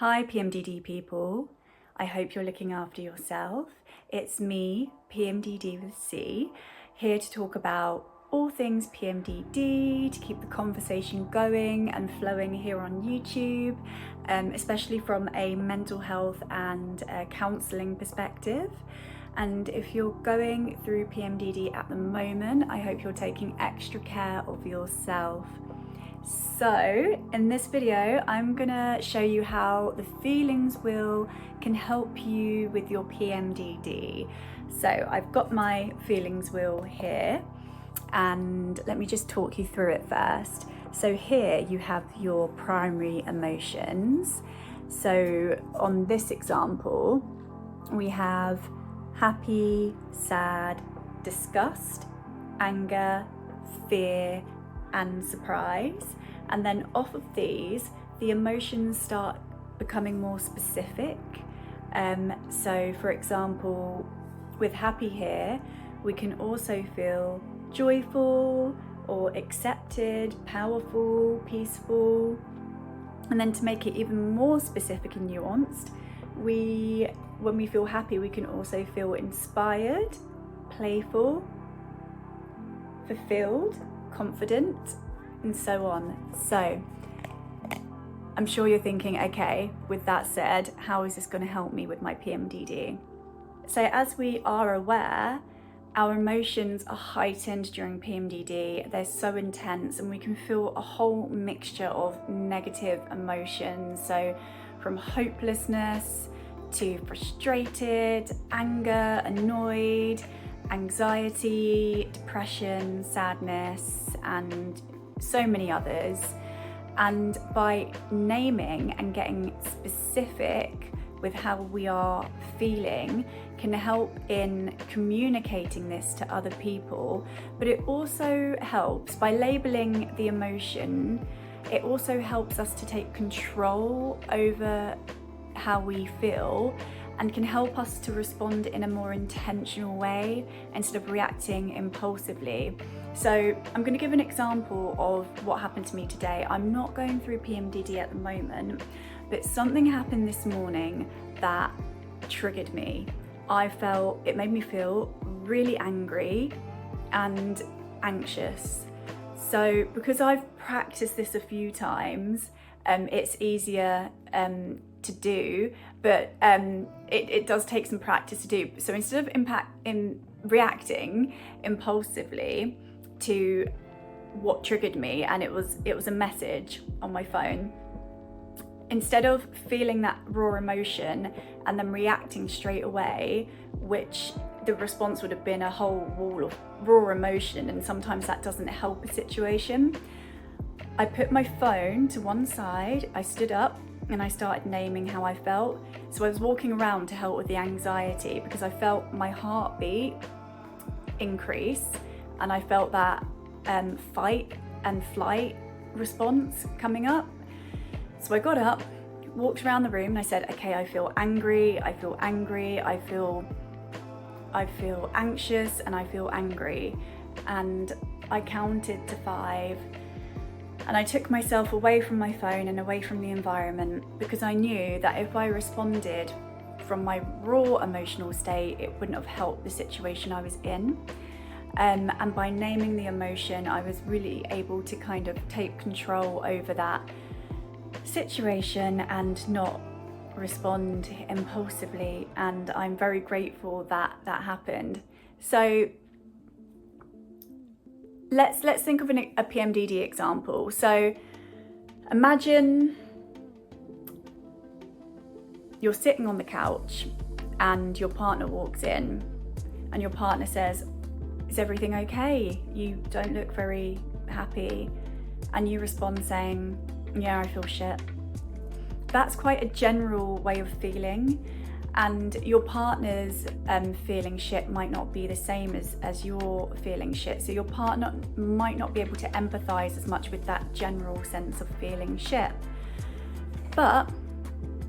Hi PMDD people, I hope you're looking after yourself. It's me, PMDDwithC, here to talk about all things PMDD, to keep the conversation going and flowing here on YouTube, especially from a mental health and counselling perspective. And if you're going through PMDD at the moment, I hope you're taking extra care of yourself. So in this video, I'm gonna show you how the feelings wheel can help you with your PMDD. So I've got my feelings wheel here, and let me just talk you through it first. So here you have your primary emotions. So on this example, we have happy, sad, disgust, anger, fear, and surprise. And then off of these, the emotions start becoming more specific. So for example, with happy here, we can also feel joyful or accepted, powerful, peaceful. And then to make it even more specific and nuanced, when we feel happy, we can also feel inspired, playful, fulfilled, confident, and so on. So I'm sure you're thinking, okay, with that said, how is this going to help me with my PMDD? So as we are aware, our emotions are heightened during PMDD. They're so intense and we can feel a whole mixture of negative emotions. So from hopelessness to frustrated, anger, annoyed, anxiety, depression, sadness, and so many others. And by naming and getting specific with how we are feeling can help in communicating this to other people. But it also helps by labeling the emotion. It also helps us to take control over how we feel and can help us to respond in a more intentional way instead of reacting impulsively. So I'm going to give an example of what happened to me today. I'm not going through PMDD at the moment, but something happened this morning that triggered me. It made me feel really angry and anxious. So because I've practiced this a few times, it's easier to do, but it does take some practice to do. So instead of reacting impulsively to what triggered me, and it was a message on my phone, instead of feeling that raw emotion and then reacting straight away, which the response would have been a whole wall of raw emotion, and sometimes that doesn't help a situation, I put my phone to one side, I stood up, and I started naming how I felt. So I was walking around to help with the anxiety because I felt my heartbeat increase and I felt that fight and flight response coming up. So I got up, walked around the room, and I said, okay, I feel angry, I feel anxious, and I feel angry. And I counted to 5. And I took myself away from my phone and away from the environment because I knew that if I responded from my raw emotional state, it wouldn't have helped the situation I was in. And by naming the emotion, I was really able to kind of take control over that situation and not respond impulsively. And I'm very grateful that that happened. So let's think of a PMDD example. So imagine you're sitting on the couch and your partner walks in and your partner says, is everything okay? You don't look very happy. And you respond saying, yeah, I feel shit. That's quite a general way of feeling. And your partner's feeling shit might not be the same as you're feeling shit. So your partner might not be able to empathize as much with that general sense of feeling shit. But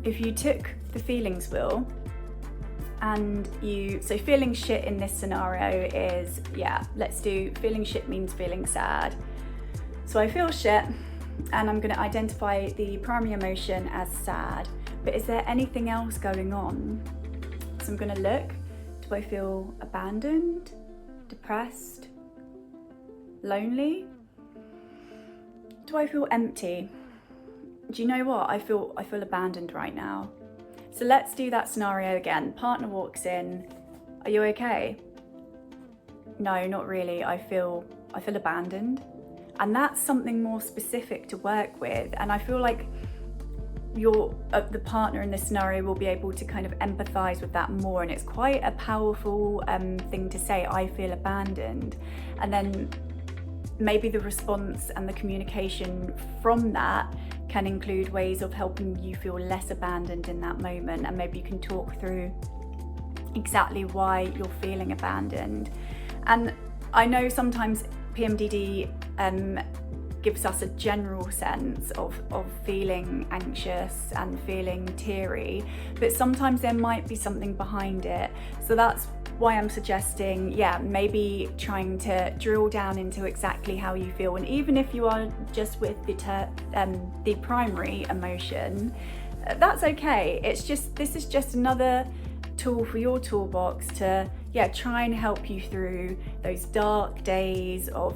if you took the feelings wheel and so feeling shit in this scenario is, yeah, let's do feeling shit means feeling sad. So I feel shit and I'm going to identify the primary emotion as sad. but is there anything else going on? So I'm going to look. Do I feel abandoned, depressed, lonely? Do I feel empty? Do you know what? I feel abandoned right now. So let's do that scenario again. Partner walks in. Are you okay? No, not really. I feel abandoned. And that's something more specific to work with. And I feel like the partner in this scenario will be able to kind of empathize with that more. And it's quite a powerful thing to say, I feel abandoned. And then maybe the response and the communication from that can include ways of helping you feel less abandoned in that moment. And maybe you can talk through exactly why you're feeling abandoned. And I know sometimes PMDD gives us a general sense of feeling anxious and feeling teary, but sometimes there might be something behind it. So that's why I'm suggesting, maybe trying to drill down into exactly how you feel. And even if you are just with the primary emotion, that's okay. This is just another tool for your toolbox to try and help you through those dark days of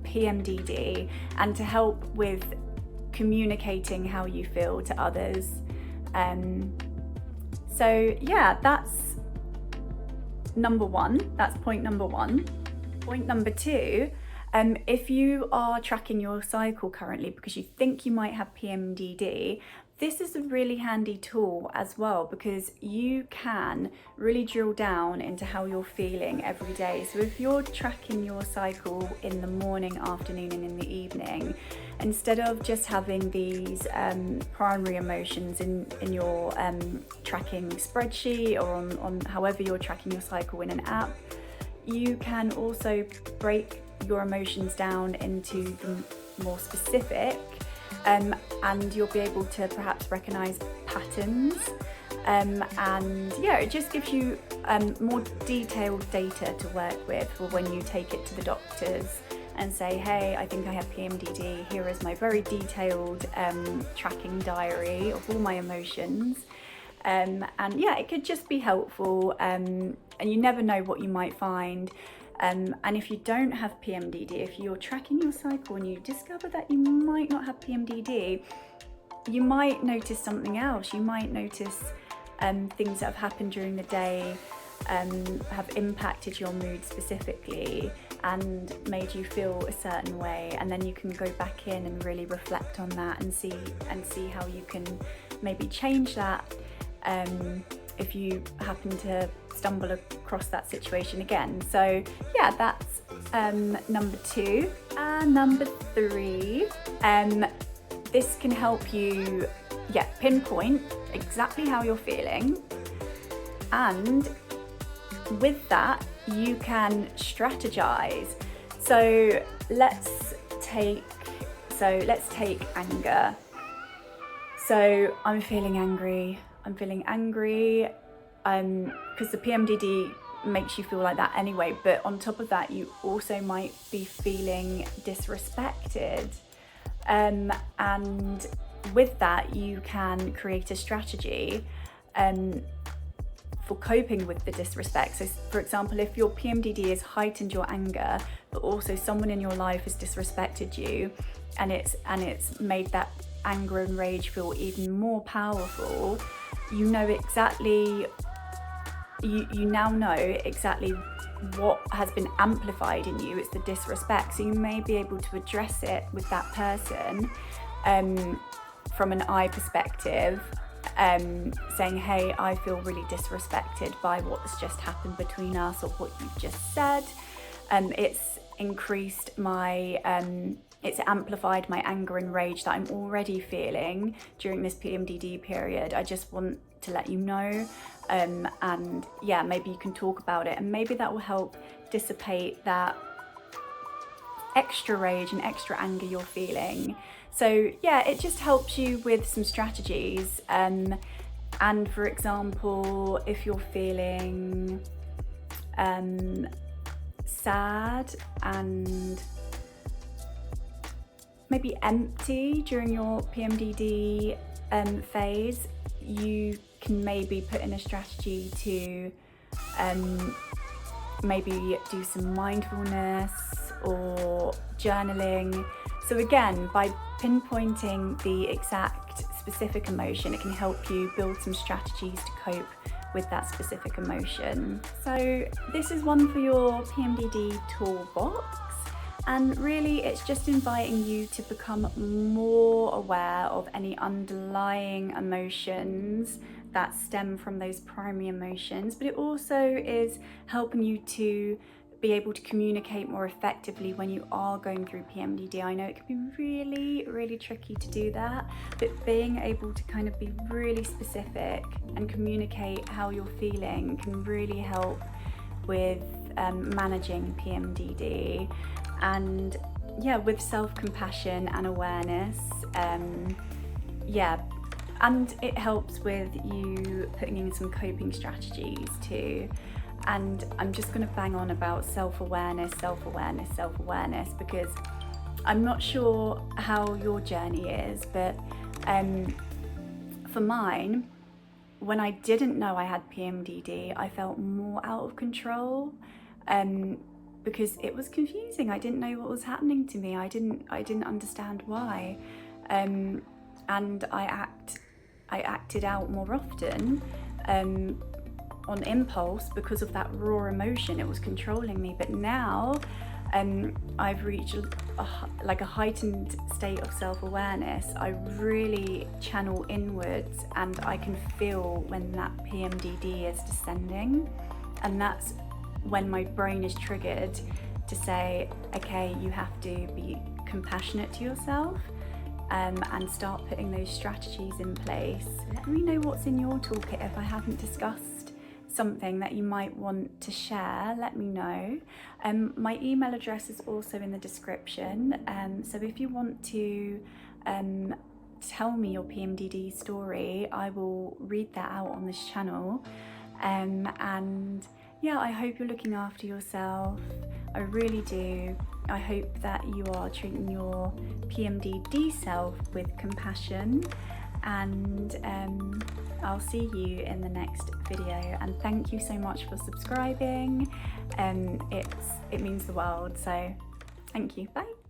PMDD and to help with communicating how you feel to others. That's number one. That's point number one. Point number two, if you are tracking your cycle currently because you think you might have PMDD, this is a really handy tool as well, because you can really drill down into how you're feeling every day. So if you're tracking your cycle in the morning, afternoon, and in the evening, instead of just having these primary emotions in your tracking spreadsheet or on however you're tracking your cycle in an app, you can also break your emotions down into the more specific, and you'll be able to perhaps recognize patterns, and it just gives you more detailed data to work with for when you take it to the doctors and say, hey, I think I have PMDD, here is my very detailed tracking diary of all my emotions. It could just be helpful, and you never know what you might find. And if you don't have PMDD, if you're tracking your cycle and you discover that you might not have PMDD, you might notice something else. You might notice things that have happened during the day have impacted your mood specifically and made you feel a certain way. And then you can go back in and really reflect on that and see how you can maybe change that if you happen to stumble across that situation again. So that's number two. And number three, this can help you pinpoint exactly how you're feeling, and with that you can strategize. So let's take anger. So I'm feeling angry because the PMDD makes you feel like that anyway, but on top of that you also might be feeling disrespected, and with that you can create a strategy for coping with the disrespect. So for example, if your PMDD has heightened your anger, but also someone in your life has disrespected you, and it's made that anger and rage feel even more powerful, you now know exactly what has been amplified in you. It's the disrespect. So you may be able to address it with that person from an I perspective, saying, hey, I feel really disrespected by what's just happened between us or what you've just said. It's increased it's amplified my anger and rage that I'm already feeling during this PMDD period. I just want to let you know, and maybe you can talk about it, and maybe that will help dissipate that extra rage and extra anger you're feeling. So it just helps you with some strategies, and for example, if you're feeling sad and maybe empty during your PMDD phase, you can maybe put in a strategy to maybe do some mindfulness or journaling. So again, by pinpointing the exact specific emotion, it can help you build some strategies to cope with that specific emotion. So this is one for your PMDD toolbox, and really it's just inviting you to become more aware of any underlying emotions that stem from those primary emotions, but it also is helping you to be able to communicate more effectively when you are going through PMDD. I know it can be really tricky to do that, but being able to kind of be really specific and communicate how you're feeling can really help with managing PMDD. And yeah, with self-compassion and awareness, and it helps with you putting in some coping strategies too. And I'm just going to bang on about self-awareness, because I'm not sure how your journey is, but for mine, when I didn't know I had PMDD, I felt more out of control, because it was confusing. I didn't know what was happening to me. I didn't understand why, and I acted out more often on impulse because of that raw emotion. It was controlling me. But now I've reached a heightened state of self-awareness. I really channel inwards, and I can feel when that PMDD is descending, and that's when my brain is triggered to say, okay, you have to be compassionate to yourself, and start putting those strategies in place. Let me know what's in your toolkit. If I haven't discussed something that you might want to share, let me know. My email address is also in the description, so if you want to tell me your PMDD story, I will read that out on this channel. And yeah, I hope you're looking after yourself. I really do. I hope that you are treating your PMDD self with compassion, and I'll see you in the next video. And thank you so much for subscribing. It means the world, so thank you. Bye.